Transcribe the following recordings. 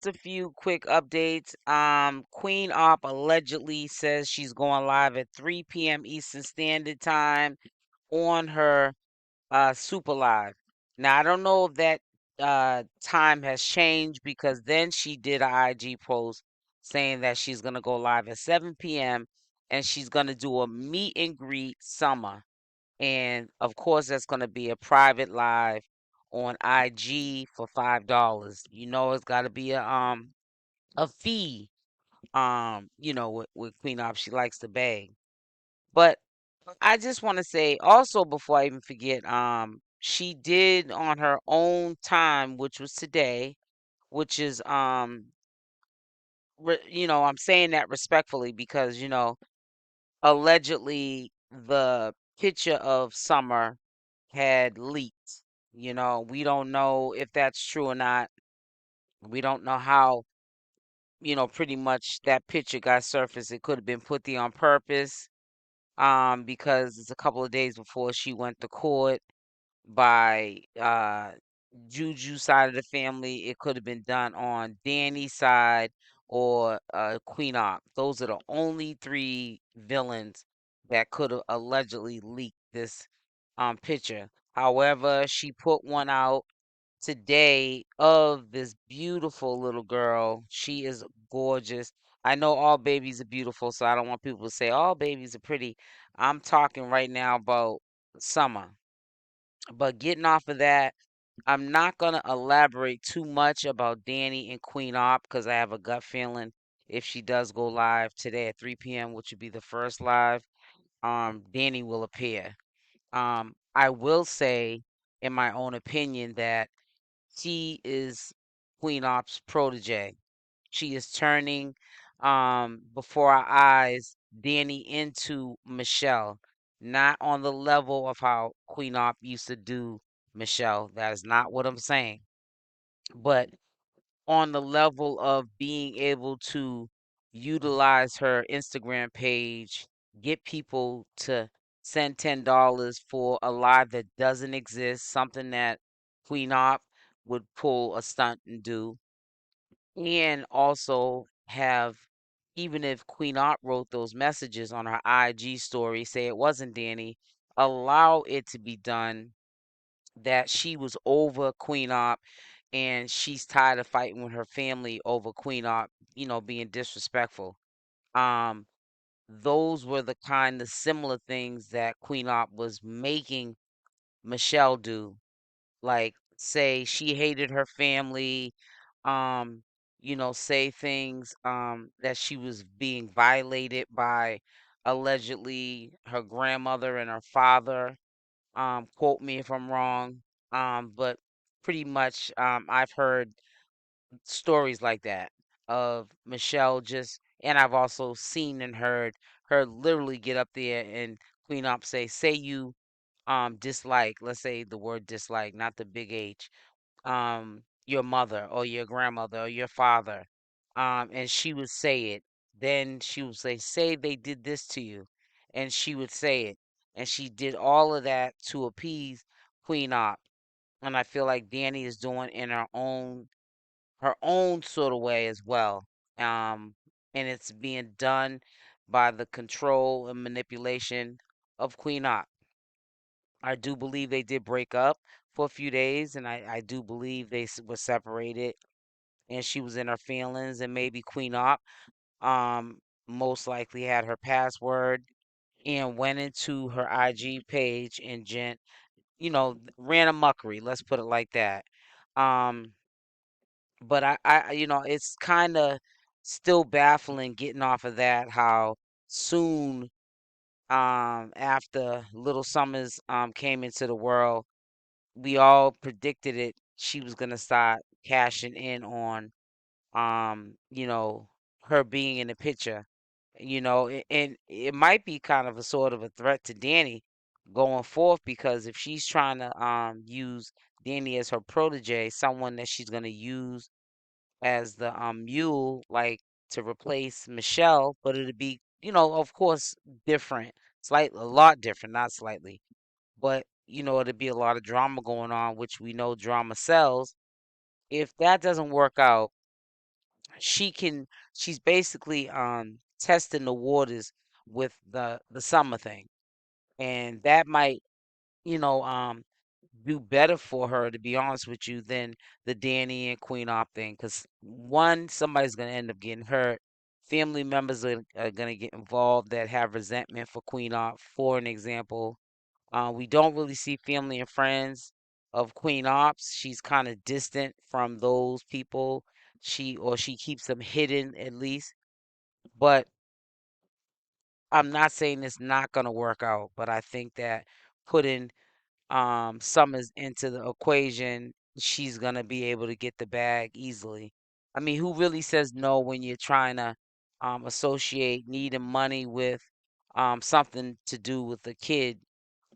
a few quick updates. Queen Opp allegedly says she's going live at 3 p.m. Eastern Standard Time on her Super Live. Now I don't know if that time has changed because then she did an IG post saying that she's gonna go live at 7 p.m. and she's gonna do a meet and greet Summer. And of course that's gonna be a private live on IG for $5. You know it's gotta be a fee. With Queen Op, she likes to beg. But I just want to say also before I even forget, she did on her own time, which was today, which is I'm saying that respectfully because allegedly the picture of Summer had leaked. We don't know if that's true or not. We don't know how, pretty much that picture got surfaced. It could have been put there on purpose, because it's a couple of days before she went to court by Juju side of the family. It could have been done on Dani's side or Queen Opp. Those are the only three villains that could have allegedly leaked this picture. However, she put one out today of this beautiful little girl. She is gorgeous. I know all babies are beautiful, so I don't want people to say all babies are pretty. I'm talking right now about Summer. But getting off of that, I'm not going to elaborate too much about Dani and Queen Op because I have a gut feeling if she does go live today at 3 p.m., which would be the first live, Dani will appear. I will say, in my own opinion, that she is Queen Op's protege. She is turning, before our eyes, Danny into Michelle, not on the level of how Queen Op used to do Michelle. That is not what I'm saying. But on the level of being able to utilize her Instagram page, get people to send $10 for a live that doesn't exist, something that Queen Op would pull a stunt and do, and also have, even if Queen Art wrote those messages on her IG story, say it wasn't Danny, allow it to be done that she was over Queen Op and she's tired of fighting with her family over Queen Op, being disrespectful. Um, those were the kind of similar things that Queen Op was making Michelle do, like say she hated her family, um say things that she was being violated by allegedly her grandmother and her father. Quote me if I'm wrong. But pretty much I've heard stories like that of Michelle just, and I've also seen and heard her literally get up there and Queen Up say you dislike, let's say the word dislike, not the big H, your mother or your grandmother or your father, and she would say it. Then she would say they did this to you, and she would say it, and she did all of that to appease Queen Op. And I feel like Danny is doing in her own sort of way as well. Um, and it's being done by the control and manipulation of Queen Op. I do believe they did break up for a few days, and I do believe they were separated, and she was in her feelings, and maybe Queen Op, most likely had her password and went into her IG page and ran a muckery. Let's put it like that. Um, but it's kind of still baffling getting off of that how soon after Little Summers came into the world we all predicted it. She was gonna start cashing in on, her being in the picture. And it might be kind of a sort of a threat to Danny going forth because if she's trying to use Danny as her protege, someone that she's gonna use as the mule, like to replace Michelle, but it'd be, of course, different, a lot different, not slightly, but it'd be a lot of drama going on, which we know drama sells. If that doesn't work out, she can she's basically testing the waters with the summer thing. And that might, you know, do better for her, to be honest with you, than the Dani and Queen Opp thing. Because one, somebody's gonna end up getting hurt. Family members are gonna get involved that have resentment for Queen Opp. For an example, we don't really see family and friends of Queen Ops. She's kind of distant from those people. She keeps them hidden at least. But I'm not saying it's not gonna work out. But I think that putting Summers into the equation, she's gonna be able to get the bag easily. I mean, who really says no when you're trying to associate needing money with something to do with a kid,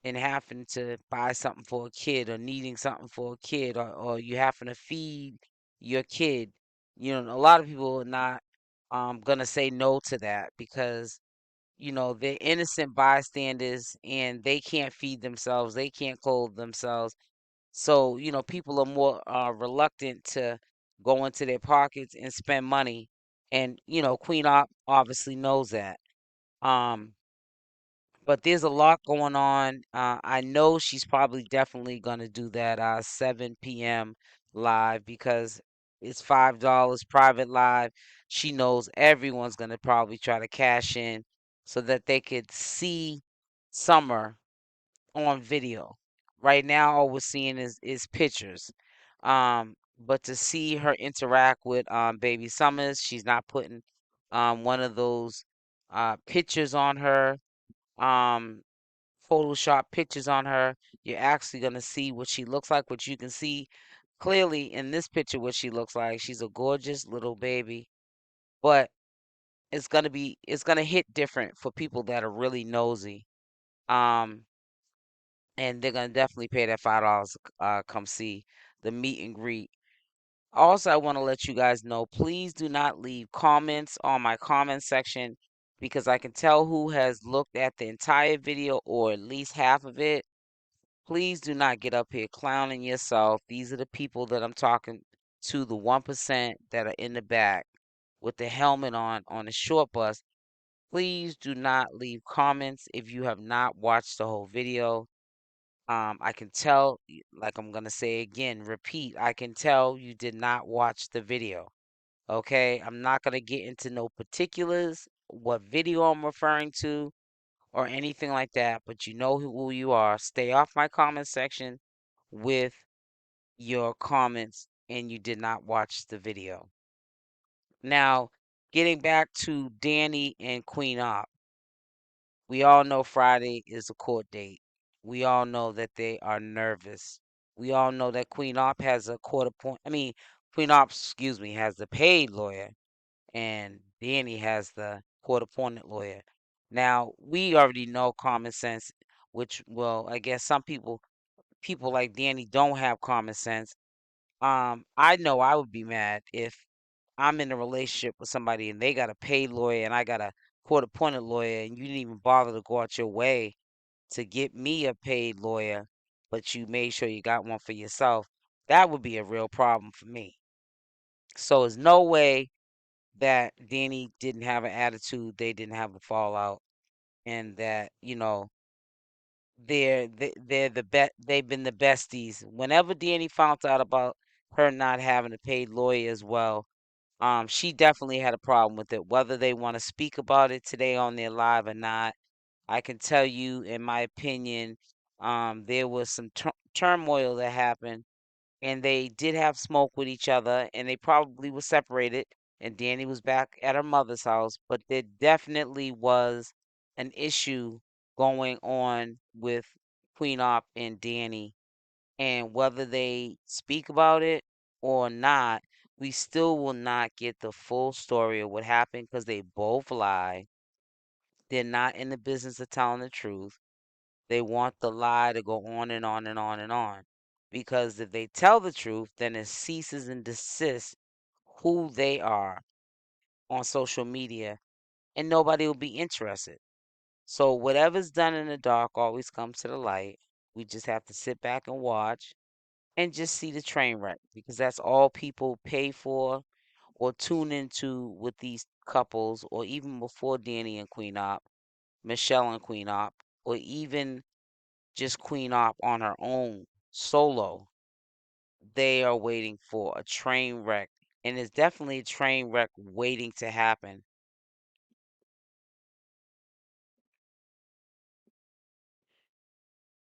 and having to buy something for a kid, or needing something for a kid, or you having to feed your kid? You know, a lot of people are not gonna say no to that, because they're innocent bystanders and they can't feed themselves, they can't clothe themselves. So, people are more reluctant to go into their pockets and spend money. And, Queen obviously knows that. Um, but there's a lot going on. I know she's probably definitely gonna do that 7 p.m. live, because it's $5 private live. She knows everyone's gonna probably try to cash in so that they could see Summer on video. Right now, all we're seeing is pictures. But to see her interact with Baby Summers, she's not putting one of those pictures on her. Um, Photoshop pictures on her. You're actually going to see what she looks like, which you can see clearly in this picture what she looks like. She's a gorgeous little baby, but it's going to hit different for people that are really nosy. Um and they're going to definitely pay that $5 come see the meet and greet. Also, I want to let you guys know, please do not leave comments on my comment section, because I can tell who has looked at the entire video or at least half of it. Please do not get up here clowning yourself. These are the people that I'm talking to, the 1% that are in the back with the helmet on the short bus. Please do not leave comments if you have not watched the whole video. I can tell, like I'm gonna say again, repeat, I can tell you did not watch the video. Okay, I'm not gonna get into no particulars, what video I'm referring to, or anything like that, but you know who you are. Stay off my comment section with your comments, and you did not watch the video. Now, getting back to Dani and Queen Opp, we all know Friday is a court date. We all know that they are nervous. We all know that Queen Opp has a court appoint. I mean, Queen Opp, excuse me, has the paid lawyer, and Dani has the court appointed lawyer. Now, we already know common sense, which, well, I guess some people like Dani don't have common sense. I know I would be mad if I'm in a relationship with somebody and they got a paid lawyer and I got a court appointed lawyer, and you didn't even bother to go out your way to get me a paid lawyer, but you made sure you got one for yourself. That would be a real problem for me. So there's no way that Dani didn't have an attitude, they didn't have a fallout, and that, they're the best. They've been the besties. Whenever Dani found out about her not having a paid lawyer as well, she definitely had a problem with it. Whether they want to speak about it today on their live or not, I can tell you, in my opinion, there was some turmoil that happened, and they did have smoke with each other, and they probably were separated, and Dani was back at her mother's house. But there definitely was an issue going on with Queen Op and Dani, and whether they speak about it or not, we still will not get the full story of what happened, because they both lie. They're not in the business of telling the truth. They want the lie to go on and on and on and on. Because if they tell the truth, then it ceases and desists who they are on social media, and nobody will be interested. So whatever's done in the dark always comes to the light. We just have to sit back and watch and just see the train wreck, because that's all people pay for or tune into with these couples, or even before Danny and Queen Op, Michelle and Queen Op, or even just Queen Op on her own solo, they are waiting for a train wreck. And it's definitely a train wreck waiting to happen